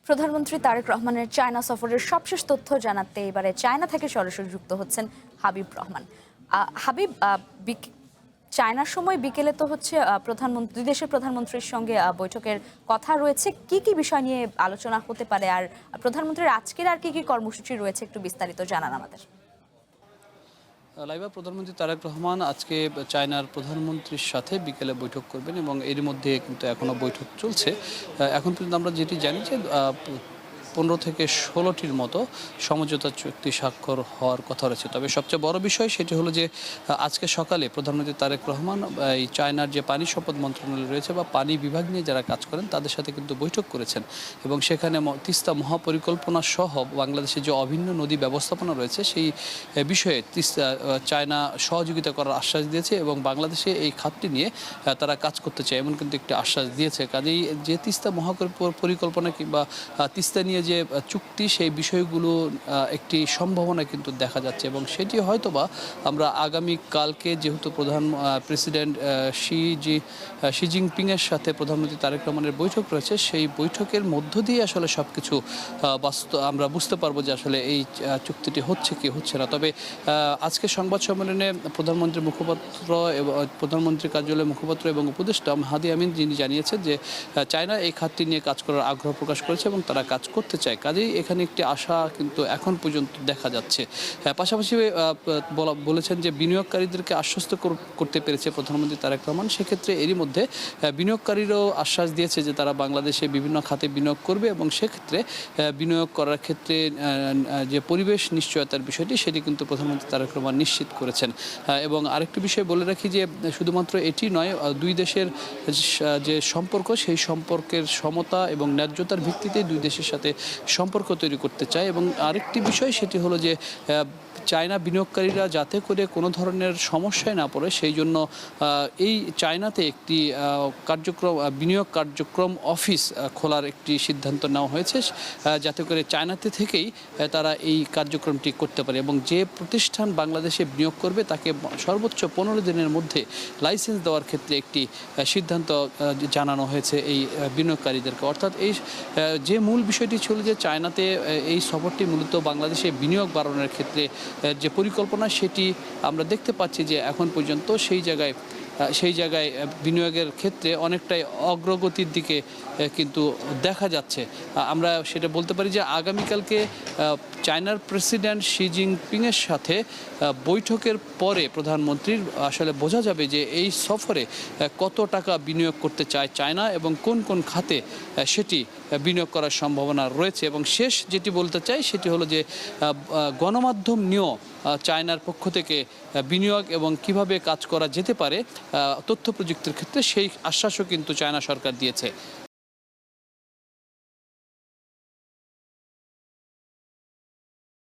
প্রধানমন্ত্রী তারেক রহমানের চায়না সফরের সবশেষ তথ্য জানাতে এবারে চায়না থেকে সরাসরি যুক্ত হচ্ছেন হাবিব রহমান। হাবিব, চায়নার সময় বিকেলে তো হচ্ছে প্রধানমন্ত্রী দুই দেশের প্রধানমন্ত্রীর সঙ্গে বৈঠকের কথা রয়েছে। কি কি বিষয় নিয়ে আলোচনা হতে পারে, আর প্রধানমন্ত্রীর আজকের আর কি কি কর্মসূচি রয়েছে একটু বিস্তারিত জানান আমাদের। লাইবা, প্রধানমন্ত্রী তারেক রহমান আজকে চায়নার প্রধানমন্ত্রীর সাথে বিকেলে বৈঠক করবেন এবং এর মধ্যে কিন্তু এখনো বৈঠক চলছে। এখন পর্যন্ত আমরা যেটি জানি যে 15 থেকে 16টির মতো সমঝোতা চুক্তি স্বাক্ষর হওয়ার কথা রয়েছে। তবে সবচেয়ে বড় বিষয় সেটি হলো যে আজকে সকালে প্রধানমন্ত্রী তারেক রহমান এই চায়নার যে পানি সম্পদ মন্ত্রণালয় রয়েছে বা পানি বিভাগ নিয়ে যারা কাজ করেন তাদের সাথে কিন্তু বৈঠক করেছেন এবং সেখানে তিস্তা মহাপরিকল্পনা সহ বাংলাদেশে যে অভিন্ন নদী ব্যবস্থাপনা রয়েছে সেই বিষয়ে চায়না সহযোগিতা করার আশ্বাস দিয়েছে এবং বাংলাদেশে এই খাতটি নিয়ে তারা কাজ করতে চায় এমন কিন্তু একটি আশ্বাস দিয়েছে। কাজেই যে তিস্তা মহাপরিকল্পনা কিংবা তিস্তা নিয়ে যে চুক্তি সেই বিষয়গুলো একটি সম্ভাবনা কিন্তু দেখা যাচ্ছে এবং সেটি হয়তোবা আমরা আগামী কালকে যেহেতু প্রেসিডেন্ট শি জিনপিংয়ের সাথে প্রধানমন্ত্রী তারেক রহমানের বৈঠক রয়েছে সেই বৈঠকের মধ্য দিয়ে আসলে সব কিছু আমরা বুঝতে পারবো যে আসলে এই চুক্তিটি হচ্ছে কি হচ্ছে না। তবে আজকে সংবাদ সম্মেলনে প্রধানমন্ত্রীর মুখপাত্র এবং প্রধানমন্ত্রীর কার্যালয়ের মুখপাত্র এবং উপদেষ্টা হাদি আমিন যিনি জানিয়েছেন যে চায়না এই খাতটি নিয়ে কাজ করার আগ্রহ প্রকাশ করেছে এবং তারা কাজ করতে চায়। কাজেই এখানে একটি আশা কিন্তু এখন পর্যন্ত দেখা যাচ্ছে। পাশাপাশি বলেছেন যে বিনিয়োগকারীদেরকে আশ্বস্ত করতে পেরেছে প্রধানমন্ত্রী তারেক রহমান। সেক্ষেত্রে এরই মধ্যে বিনিয়োগকারীরাও আশ্বাস দিয়েছে যে তারা বাংলাদেশে বিভিন্ন খাতে বিনিয়োগ করবে এবং সেক্ষেত্রে বিনিয়োগ করার ক্ষেত্রে যে পরিবেশ নিশ্চয়তার বিষয়টি সেটি কিন্তু প্রধানমন্ত্রী তারেক রহমান নিশ্চিত করেছেন। এবং আরেকটি বিষয় বলে রাখি যে শুধুমাত্র এটি নয়, দুই দেশের যে সম্পর্ক সেই সম্পর্কের সমতা এবং ন্যায্যতার ভিত্তিতে দুই দেশের সাথে সম্পর্ক তৈরি করতে চায় এবং আরেকটি বিষয় সেটি হলো যে চায়না বিনিয়োগকারীরা যাতে করে কোনো ধরনের সমস্যায় না পড়ে সেই জন্য এই চায়নাতে একটি বিনিয়োগ কার্যক্রম অফিস খোলার একটি সিদ্ধান্ত নেওয়া হয়েছে যাতে করে চায়নাতে থেকেই তারা এই কার্যক্রমটি করতে পারে এবং যে প্রতিষ্ঠান বাংলাদেশে বিনিয়োগ করবে তাকে সর্বোচ্চ 15 দিনের মধ্যে লাইসেন্স দেওয়ার ক্ষেত্রে একটি সিদ্ধান্ত জানানো হয়েছে এই বিনিয়োগকারীদেরকে। অর্থাৎ এই যে মূল বিষয়টি ছিল যে চায়নাতে এই সফরটি মূলত বাংলাদেশে বিনিয়োগ বাড়ানোর ক্ষেত্রে যে পরিকল্পনা সেটি আমরা দেখতে পাচ্ছি যে এখন পর্যন্ত সেই জায়গায় বিনিয়োগের ক্ষেত্রে অনেকটাই অগ্রগতির দিকে কিন্তু দেখা যাচ্ছে। আমরা সেটা বলতে পারি যে আগামীকালকে চায়নার প্রেসিডেন্ট শি জিনপিংয়ের সাথে বৈঠকের পরে প্রধানমন্ত্রীর আসলে বোঝা যাবে যে এই সফরে কত টাকা বিনিয়োগ করতে চায় চায়না এবং কোন কোন খাতে সেটি বিনিয়োগ করার সম্ভাবনা রয়েছে। এবং শেষ যেটি বলতে চাই সেটি হলো যে গণমাধ্যম নিয়েও চায়নার পক্ষ থেকে বিনিয়োগ এবং কিভাবে কাজ করা যেতে পারে তথ্য প্রযুক্তির ক্ষেত্রে সেই আশ্বাসও কিন্তু চায়না সরকার দিয়েছে।